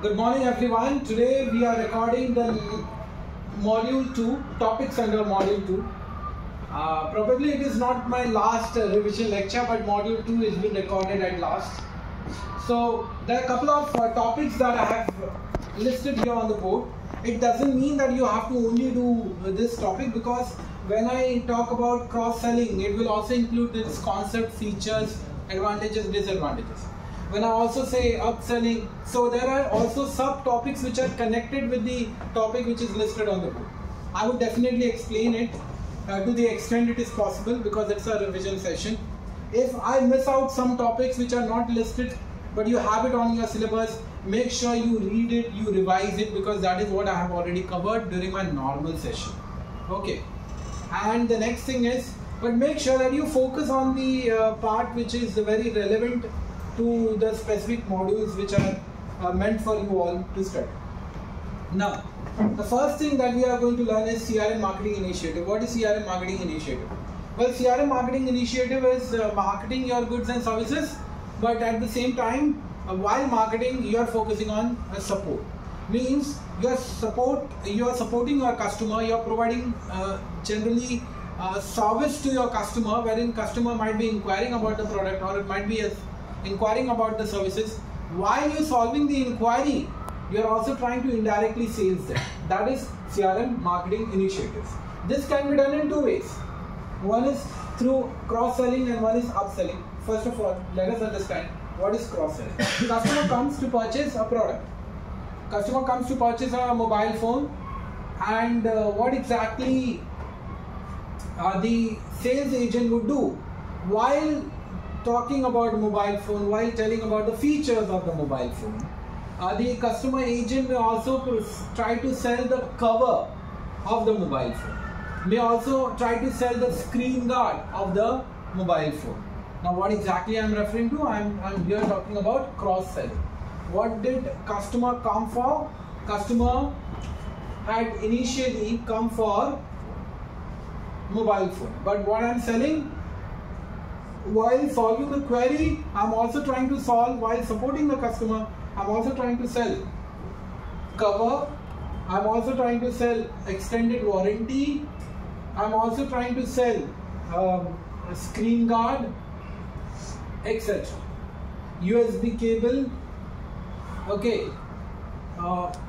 Good morning everyone. Today we are recording the module 2, topics under module 2. Probably it is not my last revision lecture, but module 2 is been recorded at last. So there are a couple of topics that I have listed here on the board. It doesn't mean that you have to only do this topic, because when I talk about cross-selling, it will also include this concept, features, advantages, disadvantages. When I also say upselling, so there are also subtopics which are connected with the topic which is listed on the board. I would definitely explain it to the extent it is possible, because it's a revision session. If I miss out some topics which are not listed but you have it on your syllabus, make sure you read it, you revise it, because that is what I have already covered during my normal session. Okay. And the next thing is, but make sure that you focus on the part which is very relevant to the specific modules which are meant for you all to study. Now, the first thing that we are going to learn is CRM Marketing Initiative. What is CRM Marketing Initiative? Well, CRM Marketing Initiative is marketing your goods and services, but at the same time, while marketing, you are focusing on support. Means you are supporting your customer, you are providing generally service to your customer, wherein customer might be inquiring about the product, or it might be inquiring about the services. While you're solving the inquiry, you're also trying to indirectly sales them. That is CRM marketing initiatives. This can be done in two ways. One is through cross-selling and one is upselling. First of all, let us understand what is cross-selling. Customer comes to purchase a product. Customer comes to purchase a mobile phone, and what exactly the sales agent would do while talking about mobile phone, while telling about the features of the mobile phone, the customer agent may also try to sell the cover of the mobile phone, may also try to sell the screen guard of the mobile phone. Now what exactly I am referring to? I am here talking about cross-selling. What did customer come for? Customer had initially come for mobile phone, but what I am selling, while solving the query, I'm also trying to solve, while supporting the customer, I'm also trying to sell cover, I'm also trying to sell extended warranty, I'm also trying to sell a screen guard, etc. USB cable. Okay.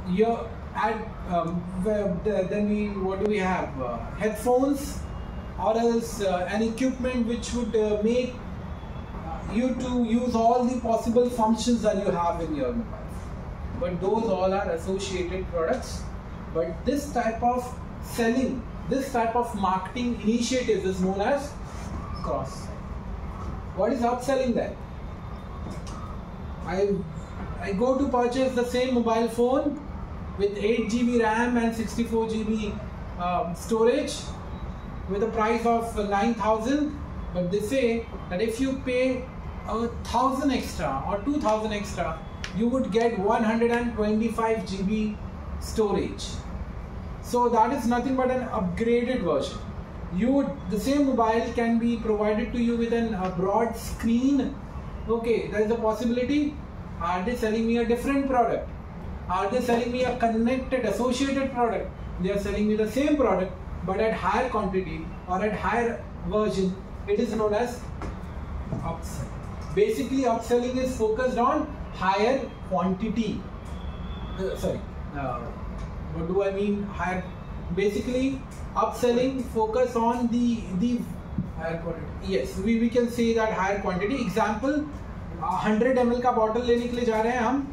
Here at then what do we have? Headphones, or else an equipment which would make you to use all the possible functions that you have in your mobile. But those all are associated products. But this type of selling, this type of marketing initiative is known as cross-selling. What is upselling then? I go to purchase the same mobile phone with 8 GB RAM and 64 GB storage with a price of 9,000, but they say that if you pay 1,000 extra or 2,000 extra, you would get 125 GB storage. So that is nothing but an upgraded version. The same mobile can be provided to you with a broad screen. Okay, there is a possibility. Are they selling me a different product? Are they selling me a connected, associated product? They are selling me the same product, but at higher quantity or at higher version. It is known as upselling. Basically, upselling is focused on higher quantity. What do I mean? Higher. Basically, upselling focus on the higher quantity. Yes, we can say that higher quantity. Example, 100 ml का bottle लेने के लिए जा रहे हैं हम,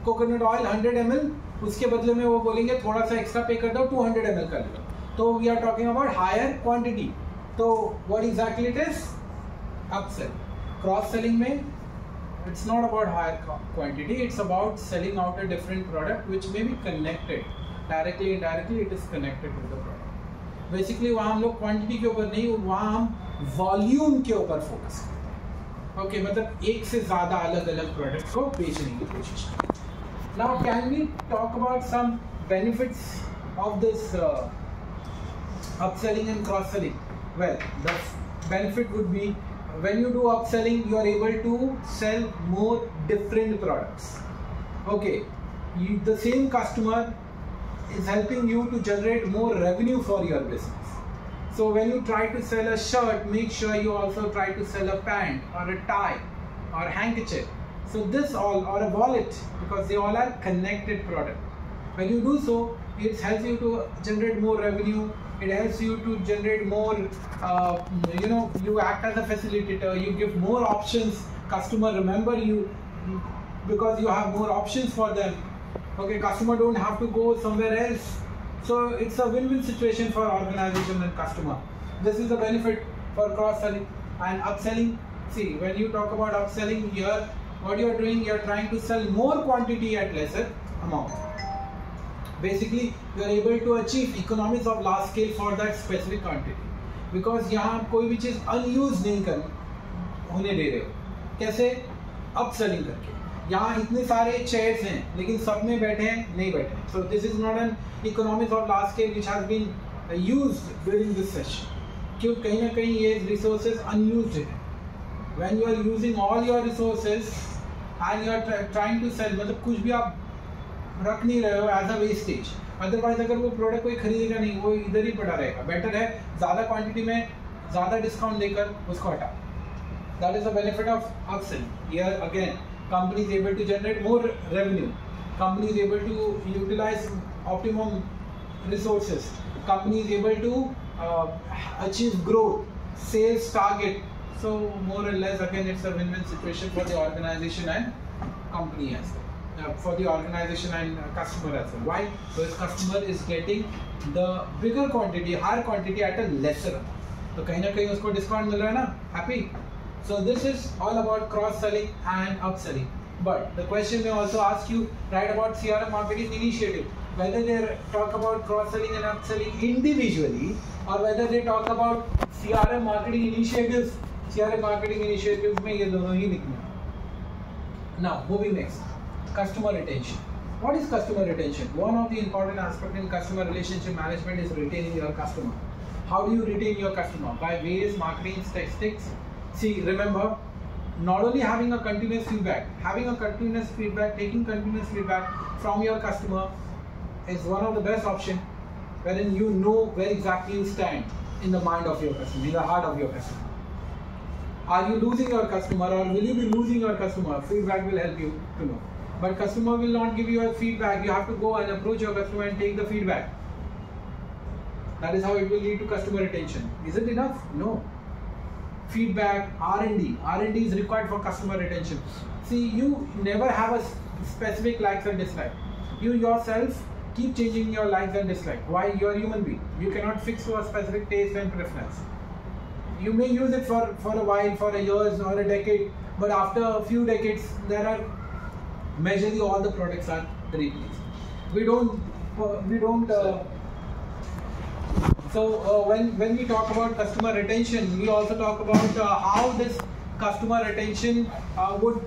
coconut oil 100 ml, उसके बदले में वो बोलेंगे थोड़ा सा एक्स्ट्रा पे कर दो, 200 ml कर लो. तो we are talking about higher quantity. तो what exactly it is? Upsell. Cross selling में it's not about higher quantity, it's about selling out a different product which may be connected directly, indirectly. It is connected with the product. Basically वहाँ हम लोग quantity के ऊपर नहीं, वहाँ हम volume के ऊपर फोकस करते हैं. ओके, मतलब एक से ज़्यादा अलग अलग प्रोडक्ट को बेचने की कोशिश करें. Now can we talk about some benefits of this upselling and cross-selling? Well, the benefit would be, when you do upselling, you are able to sell more different products. Okay, the same customer is helping you to generate more revenue for your business. So when you try to sell a shirt, make sure you also try to sell a pant or a tie or handkerchief. So this all, or a wallet, because they all are connected product. When you do so, it helps you to generate more revenue. It helps you to generate more, you act as a facilitator, you give more options. Customer remember you because you have more options for them. Okay, customer don't have to go somewhere else. So it's a win-win situation for organization and customer. This is the benefit for cross-selling and upselling. See, when you talk about upselling here, what you are doing, you are trying to sell more quantity at lesser amount. Basically, you are able to achieve economies of large scale for that specific quantity. Because यहाँ कोई भी चीज़ unused नहीं होने दे रहे हो. कैसे? Upselling करके. यहाँ इतने सारे chairs हैं, लेकिन सब में बैठे हैं, नहीं बैठे. So this is not an economies of large scale which has been used during this session. क्यों कहीं ना कहीं ये resources unused हैं. When you are using all your resources and you are trying to sell, मतलब कुछ भी आप रख नहीं रहे हो as a wastage. Otherwise अगर वो प्रोडक्ट कोई खरीदेगा नहीं, वो इधर ही पड़ा रहेगा. बेटर है ज़्यादा क्वांटिटी में ज़्यादा डिस्काउंट देकर उसको हटा. That is the benefit of upselling. Here again, company is able to generate more revenue. Company is able to utilize optimum resources. Company is able to achieve growth, sales target. So more or less again it's a win-win situation for the organization and company as well. For the organization and customer as well. Why? Because customer is getting the bigger quantity, higher quantity at a lesser amount. तो कहीं ना कहीं उसको discount मिल रहा है ना. Happy? So this is all about cross-selling and upselling. But the question may also ask you, right, about CRM marketing initiative, whether they talk about cross-selling and upselling individually, or whether they talk about CRM marketing initiatives. CRM marketing initiatives में ये दोनों ही लिखना. Now moving next, customer retention. What is customer retention? One of the important aspects in customer relationship management is retaining your customer. How do you retain your customer? By various marketing tactics. See, remember, not only having a continuous feedback, taking continuous feedback from your customer is one of the best options, wherein you know where exactly you stand in the mind of your customer, in the heart of your customer. Are you losing your customer, or will you be losing your customer? Feedback will help you to know. But customer will not give you a feedback. You have to go and approach your customer and take the feedback. That is how it will lead to customer retention. Is it enough? No. Feedback, R&D. R&D is required for customer retention. See, you never have a specific likes and dislikes. You yourself keep changing your likes and dislikes. Why? You are a human being. You cannot fix to a specific taste and preference. You may use it for a while, for a years or a decade, but after a few decades, there are majorly all the products are replaced. When we talk about customer retention, we also talk about how this customer retention would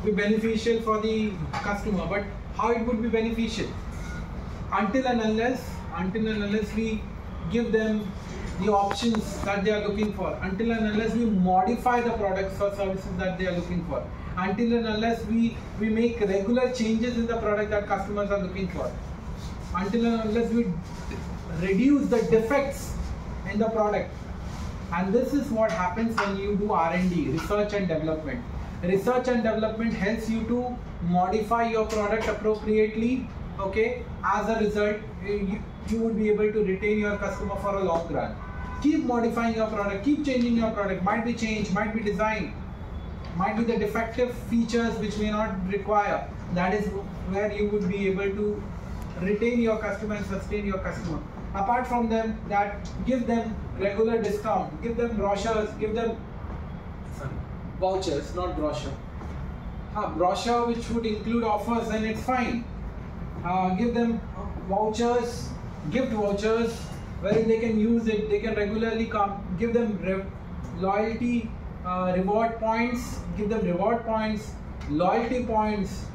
be beneficial for the customer. But how it would be beneficial? Until and unless we give them the options that they are looking for, until and unless we modify the products or services that they are looking for, until and unless we make regular changes in the product that customers are looking for, until and unless we reduce the defects in the product. And this is what happens when you do R&D, research and development. Research and development helps you to modify your product appropriately. Okay, as a result, you would be able to retain your customer for a long run. Keep modifying your product, keep changing your product. Might be changed, might be designed, might be the defective features which may not require. That is where you would be able to retain your customer and sustain your customer. Apart from them, that give them regular discount, give them brochures, give them vouchers, not brochure. Brochure which would include offers, then it's fine. Give them vouchers, gift vouchers, wherein they can use it, they can regularly come. Give them loyalty, reward points, give them reward points, loyalty points.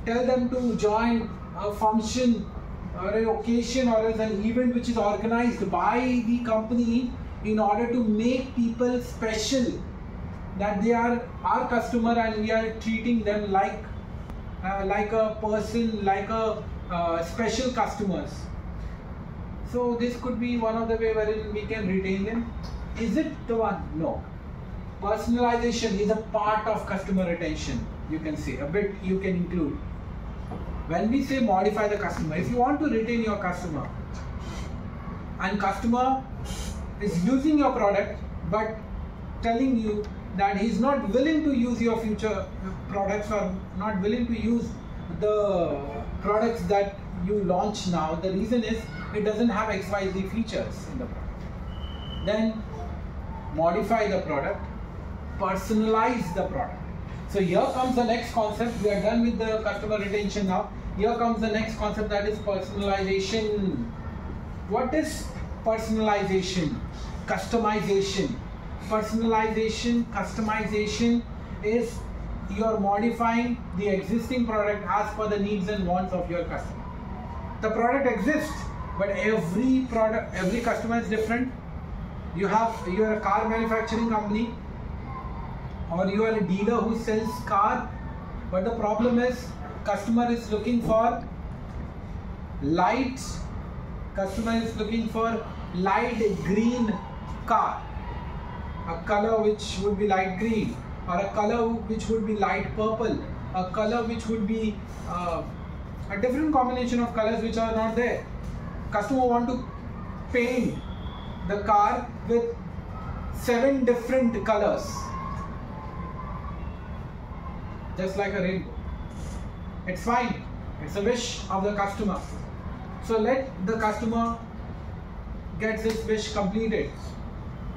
Tell them to join a function or an occasion or as an event which is organized by the company in order to make people special, that they are our customer and we are treating them like like a person, like a special customers. So this could be one of the way wherein we can retain them. Is it the one? No. Personalization is a part of customer retention. You can say a bit you can include. When we say modify the customer, if you want to retain your customer and customer is using your product but telling you that he's not willing to use your future products or not willing to use the products that you launch now, the reason is it doesn't have XYZ features in the product. Then modify the product, personalize the product. So here comes the next concept. We are done with the customer retention now. Here comes the next concept, that is personalization. What is personalization? Customization. Personalization, customization is you're modifying the existing product as per the needs and wants of your customer. The product exists, but every customer is different. You are a car manufacturing company, or you are a dealer who sells car, but the problem is customer is looking for light green car, a color which would be light green, or a color which would be light purple, a color which would be a different combination of colors which are not there. Customer want to paint the car with 7 different colors, just like a rainbow. It's fine, it's a wish of the customer. So let the customer get this wish completed.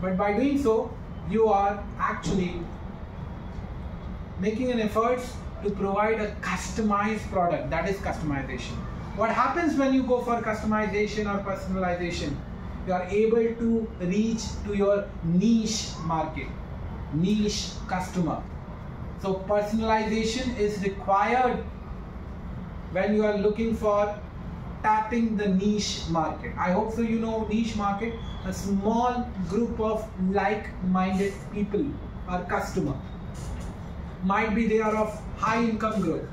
But by doing so, you are actually making an effort to provide a customized product. That is customization. What happens when you go for customization or personalization? You are able to reach to your niche market, niche customer. So personalization is required when you are looking for tapping the niche market. I hope so you know niche market, a small group of like-minded people or customer. Might be they are of high income group.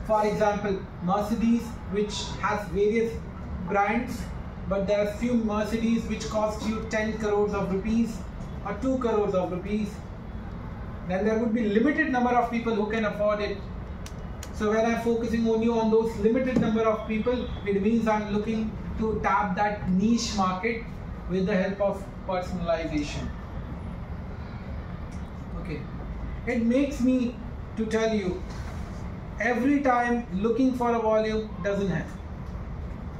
For example, Mercedes, which has various brands, but there are few Mercedes which cost you 10 crores of rupees or 2 crores of rupees. Then there would be limited number of people who can afford it. So when I'm focusing only on those limited number of people, it means I'm looking to tap that niche market with the help of personalization. Okay. It makes me to tell you, every time looking for a volume doesn't help.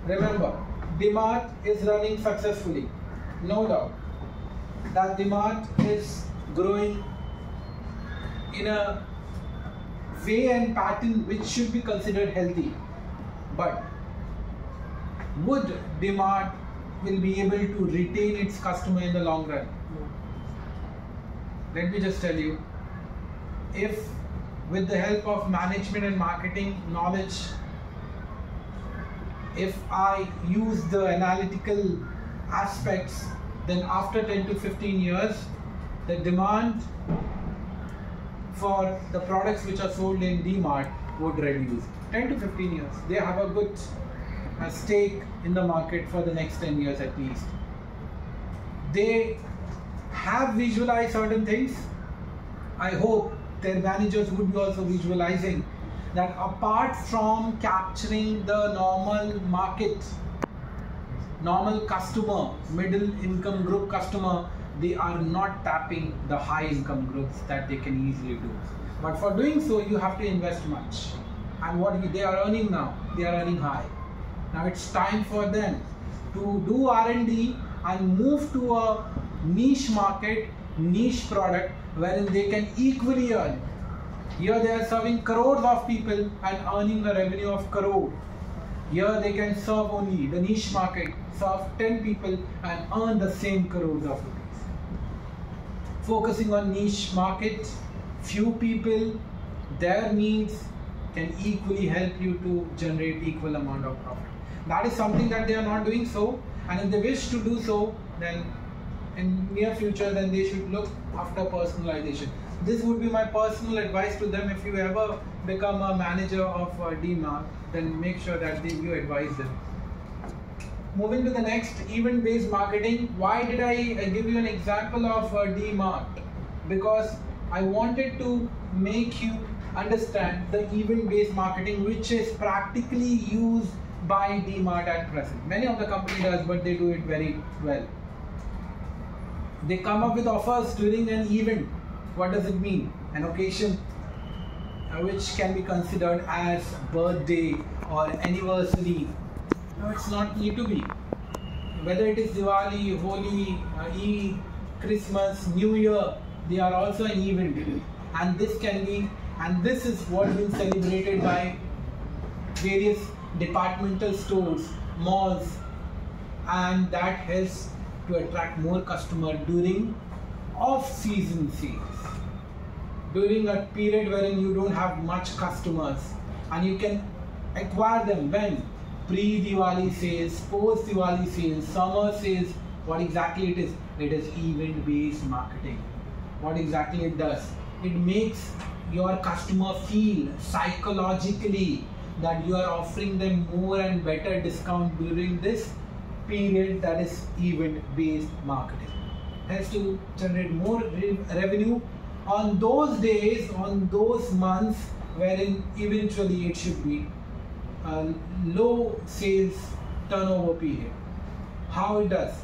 Remember, demand is running successfully. No doubt. That demand is growing in a way and pattern which should be considered healthy. But would demand will be able to retain its customer in the long run? Let me just tell you, if with the help of management and marketing knowledge, if I use the analytical aspects, then after 10 to 15 years, the demand for the products which are sold in DMart would reduce. 10 to 15 years. They have a good stake in the market for the next 10 years at least. They have visualized certain things. I hope their managers would be also visualizing that apart from capturing the normal market, normal customer, middle income group customer, they are not tapping the high income groups that they can easily do. But for doing so, you have to invest much. And what they are earning now, they are earning high. Now it's time for them to do R&D and move to a niche market, niche product wherein they can equally earn. Here they are serving crores of people and earning a revenue of crore. Here they can serve only the niche market, serve 10 people and earn the same crores of rupees. Focusing on niche market, few people, their needs can equally help you to generate equal amount of profit. That is something that they are not doing so, and if they wish to do so, then in near future, then they should look after personalization. This would be my personal advice to them. If you ever become a manager of DMart, then make sure that you advise them. Moving to the next, event-based marketing. Why did I give you an example of DMart? Because I wanted to make you understand the event-based marketing, which is practically used by DMart at present. Many of the company does, but they do it very well. They come up with offers during an event. What does it mean? An occasion which can be considered as birthday or anniversary. No, it's not need to be. Whether it is Diwali, Holi, Eid, Christmas, New Year, they are also an event. And this can be, and this is what is celebrated by various departmental stores, malls, and that helps to attract more customers during off-season sales. During a period wherein you don't have much customers, and you can acquire them when? Pre-Diwali sales, post-Diwali sales, summer sales. What exactly it is? It is event-based marketing. What exactly it does? It makes your customer feel psychologically that you are offering them more and better discount during this period, that is event-based marketing. Has to generate more revenue on those days, on those months wherein eventually it should be a low sales turnover period. How it does?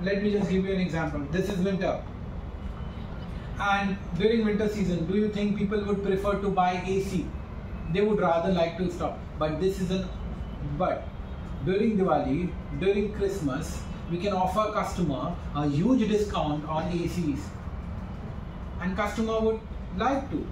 Let me just give you an example. This is winter, and during winter season, do you think people would prefer to buy AC? They would rather like to stop. But during Diwali, during Christmas, we can offer customer a huge discount on ACs, and customer would like to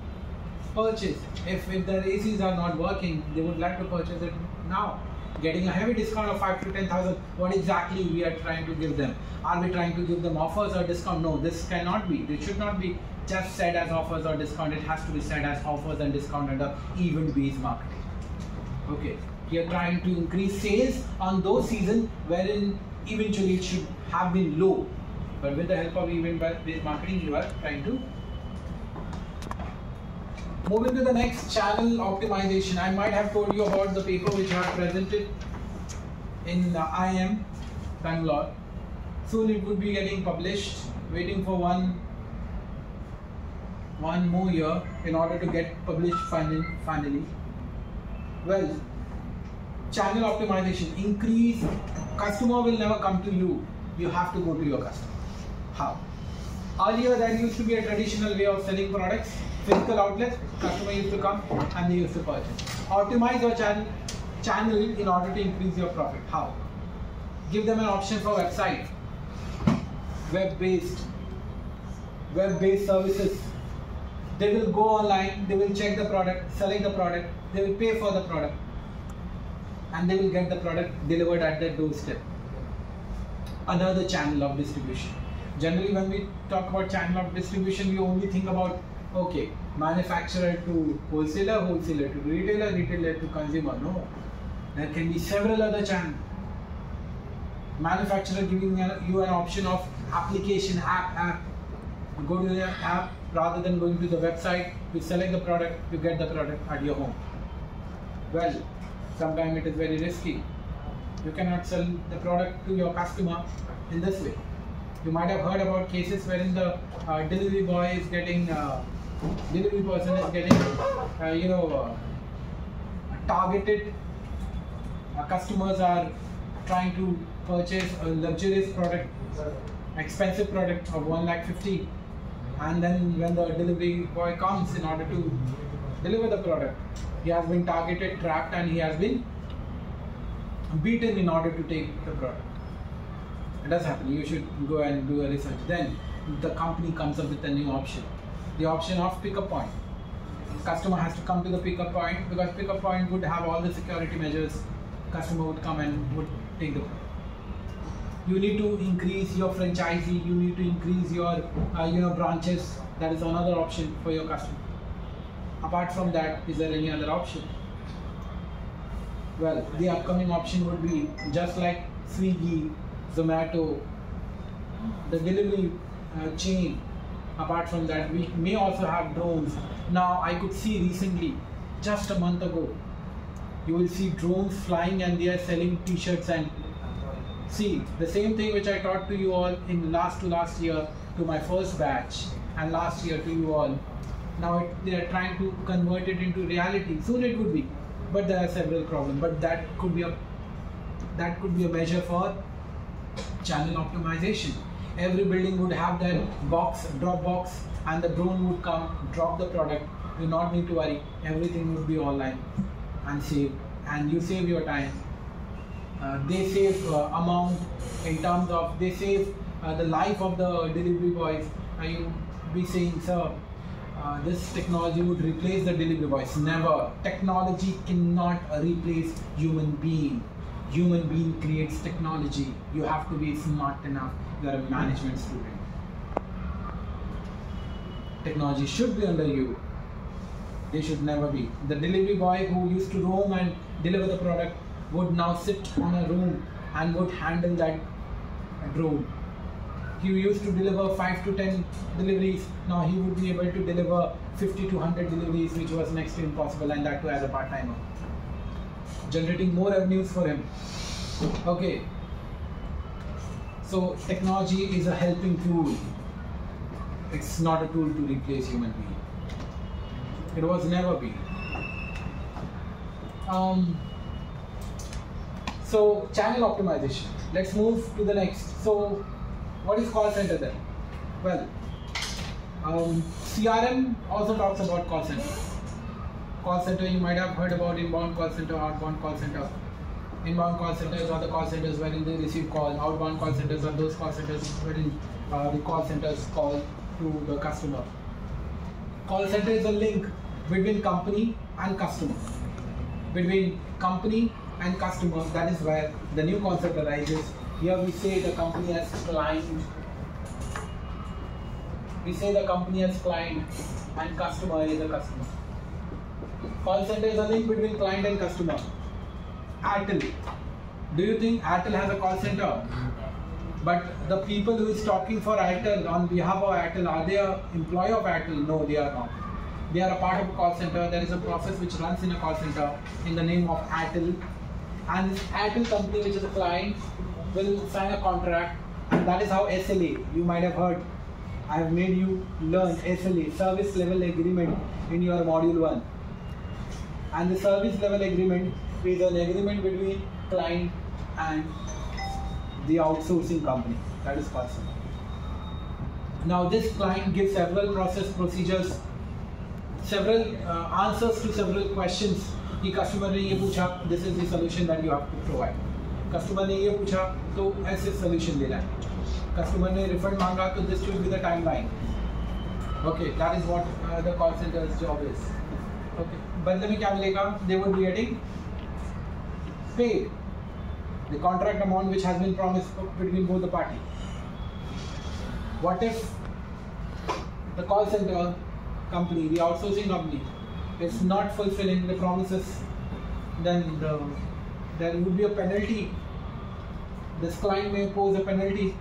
purchase. If their ACs are not working, they would like to purchase it now, getting a heavy discount of 5 to 10,000. What exactly we are trying to give them? Are we trying to give them offers or discount? No, this cannot be. It should not be just said as offers or discount. It has to be said as offers and discount under event-based marketing. Okay, we are trying to increase sales on those seasons wherein eventually it should have been low, but with the help of event-based marketing, you are trying to. Moving to the next, channel optimization. I might have told you about the paper which I have presented in IIM Bangalore. Soon it would be getting published. Waiting for one more year in order to get published finally. Well, channel optimization. Increase. Customer will never come to you. You have to go to your customer. How? Earlier there used to be a traditional way of selling products. Physical outlets, customer used to come and they used to purchase. Optimize your channel in order to increase your profit. How? Give them an option for website, web-based services. They will go online, they will check the product, select the product, they will pay for the product, and they will get the product delivered at their doorstep. Another channel of distribution. Generally, when we talk about channel of distribution, we only think about, okay, manufacturer to wholesaler, wholesaler to retailer, retailer to consumer. No, there can be several other channels. Manufacturer giving you an option of application app. You go to the app rather than going to the website. You select the product, you get the product at your home. Well, sometimes it is very risky. You cannot sell the product to your customer in this way. You might have heard about cases wherein the delivery boy is getting, delivery person is getting, targeted. Customers are trying to purchase a luxurious product, expensive product of 1,50,000, and then when the delivery boy comes in order to deliver the product, he has been targeted, trapped, and he has been beaten in order to take the product. It does happen. You should go and do a research. Then the company comes up with a new option, the option of pickup point. Customer has to come to the pickup point because pickup point would have all the security measures. Customer would come and would take the product. You need to increase your franchisee. You need to increase your branches. That is another option for your customer. Apart from that, is there any other option? Well, the upcoming option would be just like Swiggy, Zomato, the delivery chain. Apart from that, we may also have drones. Now, I could see recently just a month ago, you will see drones flying and they are selling t-shirts. And see, the same thing which I taught to you all in last year to my first batch and last year to you all, now they are trying to convert it into reality. Soon it would be, but there are several problems. But that could be a measure for channel optimization. Every building would have that box, drop box, and the drone would come, drop the product. You do not need to worry. Everything would be online and saved, and you save your time. They save amount in terms of, they save the life of the delivery boys. You be saying, sir, this technology would replace the delivery boys. Never. Technology cannot replace human being. Human being creates technology. You have to be smart enough. You are a management student. Technology should be under you. They should never be. The delivery boy who used to roam and deliver the product would now sit on a room and would handle that drone. He used to deliver 5 to 10 deliveries. Now he would be able to deliver 50 to 100 deliveries, which was next to impossible, and that too as a part-timer, generating more revenues for him. Okay. So technology is a helping tool. It's not a tool to replace human being. It was never be. So channel optimization. Let's move to the next. So what is call center then? Well, CRM also talks about call center. Call center, you might have heard about inbound call center, outbound call center. Inbound call centers are the call centers wherein they receive call. Outbound call centers are those call centers wherein the call centers call to the customer. Call center is a link between company and customer. Between company and customer, that is where the new concept arises. Here we say the company as client. We say the company as client and customer is a customer. Call center is a link between client and customer. Airtel. Do you think Airtel has a call center? But the people who is talking for Airtel on behalf of Airtel, are they an employee of Airtel? No, they are not. They are a part of a call center. There is a process which runs in a call center in the name of Airtel. And this Airtel company, which is a client, will sign a contract. And that is how SLA, you might have heard. I have made you learn SLA, Service Level Agreement, in your module 1. And the service level agreement is an agreement between client and the outsourcing company, that is customer. Now this client gives several procedures, several answers to several questions. कि customer ने ये पूछा, this is the solution that you have to provide. Customer ने ये पूछा, तो ऐसे solution देना है. Customer ने refund मांगा, तो this will be the timeline. Okay, that is what the call center's job is. Okay, बदले में क्या मिलेगा? They would be getting paid the contract amount which has been promised between both the parties. What if the call center company, the outsourcing company, is not fulfilling the promises? Then there would be a penalty. This client may pose a penalty,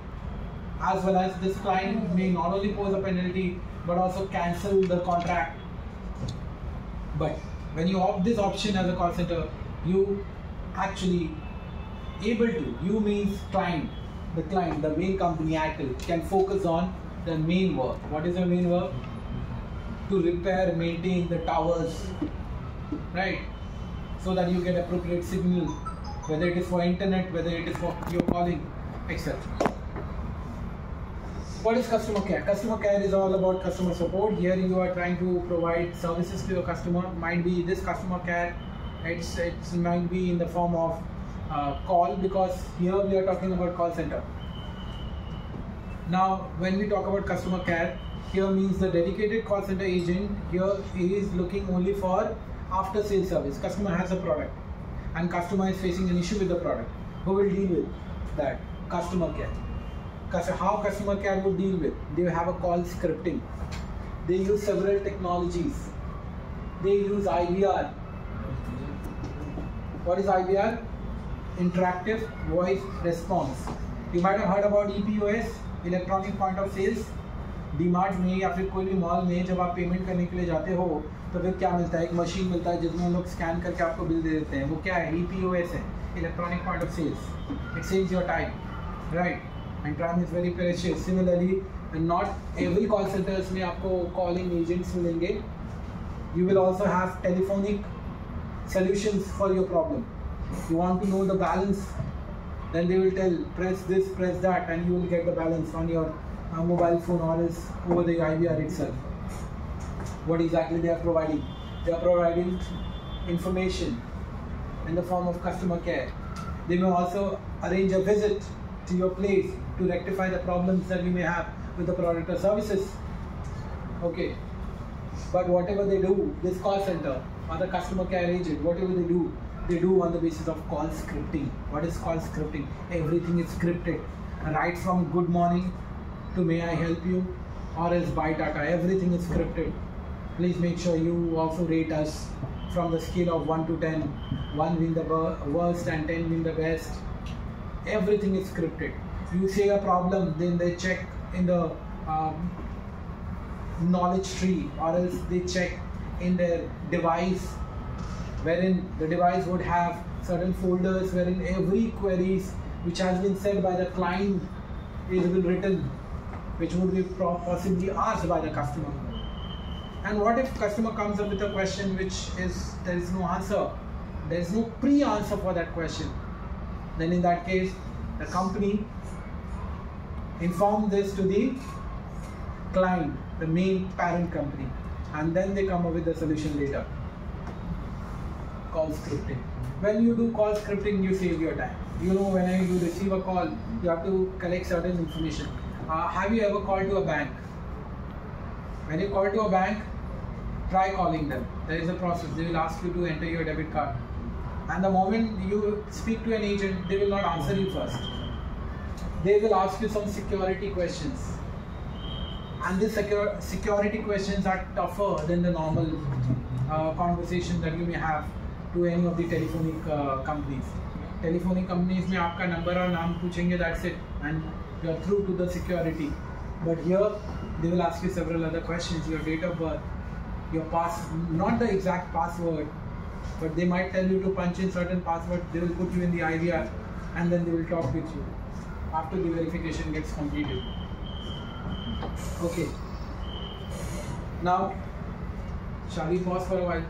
as well as this client may not only pose a penalty but also cancel the contract. But when you opt this option as a call center, you actually able to, you means client, the client, the main company Airtel, can focus on the main work. What is the main work? To repair, maintain the towers, right? So that you get appropriate signal, whether it is for internet, whether it is for your calling, etc. What is customer care? Customer care is all about customer support. Here you are trying to provide services to your customer. Might be this customer care, it might be in the form of call, because here we are talking about call center. Now when we talk about customer care, here means the dedicated call center agent here is looking only for after sales service. Customer has a product and customer is facing an issue with the product. Who will deal with that? Customer care. How customer care would deal with? They have a call scripting. They use several technologies. They use IVR. What is IVR? Interactive Voice Response. You might have heard about EPOS, Electronic Point of Sales. DMart में या फिर कोई भी mall में जब आप payment करने के लिए जाते हो तो फिर क्या मिलता है, एक मशीन मिलता है जिसमें हम लोग स्कैन करके आपको बिल दे देते हैं. वो क्या है, EPOS है, electronic point of sales. It saves your time, right, and time is very precious. Similarly not every call centers में आपको कॉलिंग एजेंट्स मिलेंगे. You will also have telephonic solutions for your problem. You want to know the balance, then they will tell press this, press that, and you will get the balance on your mobile phone or else over the IVR itself. What exactly they are providing? They are providing information in the form of customer care. They may also arrange a visit to your place to rectify the problems that you may have with the product or services. Okay, but whatever they do, this call center or the customer care agent, whatever they do on the basis of call scripting. What is call scripting? Everything is scripted, right from good morning to may I help you or else buy data. Everything is scripted. Please make sure you also rate us from the scale of 1 to 10, 1 being the worst and 10 being the best. Everything is scripted. You say a problem, then they check in the knowledge tree, or else they check in their device, wherein the device would have certain folders wherein every queries which has been said by the client is been written, which would be possibly asked by the customer. And what if customer comes up with a question which is there is no answer, there is no pre-answer for that question? Then in that case, the company inform this to the client, the main parent company, and then they come up with the solution later. Call scripting. When you do call scripting, you save your time. You know, when you receive a call, you have to collect certain information. Have you ever called to a bank? When you call to a bank, try calling them. There is a process. They will ask you to enter your debit card. And the moment you speak to an agent, they will not answer you first. They will ask you some security questions. And these security questions are tougher than the normal conversation that you may have to any of the telephonic companies. Telephonic companies में आपका number और नाम पूछेंगे, that's it, and you are through to the security. But here they will ask you several other questions: your date of birth, your not the exact password, but they might tell you to punch in certain password. They will put you in the IVR, and then they will talk with you after the verification gets completed. Okay. Now, shall we pause for a while?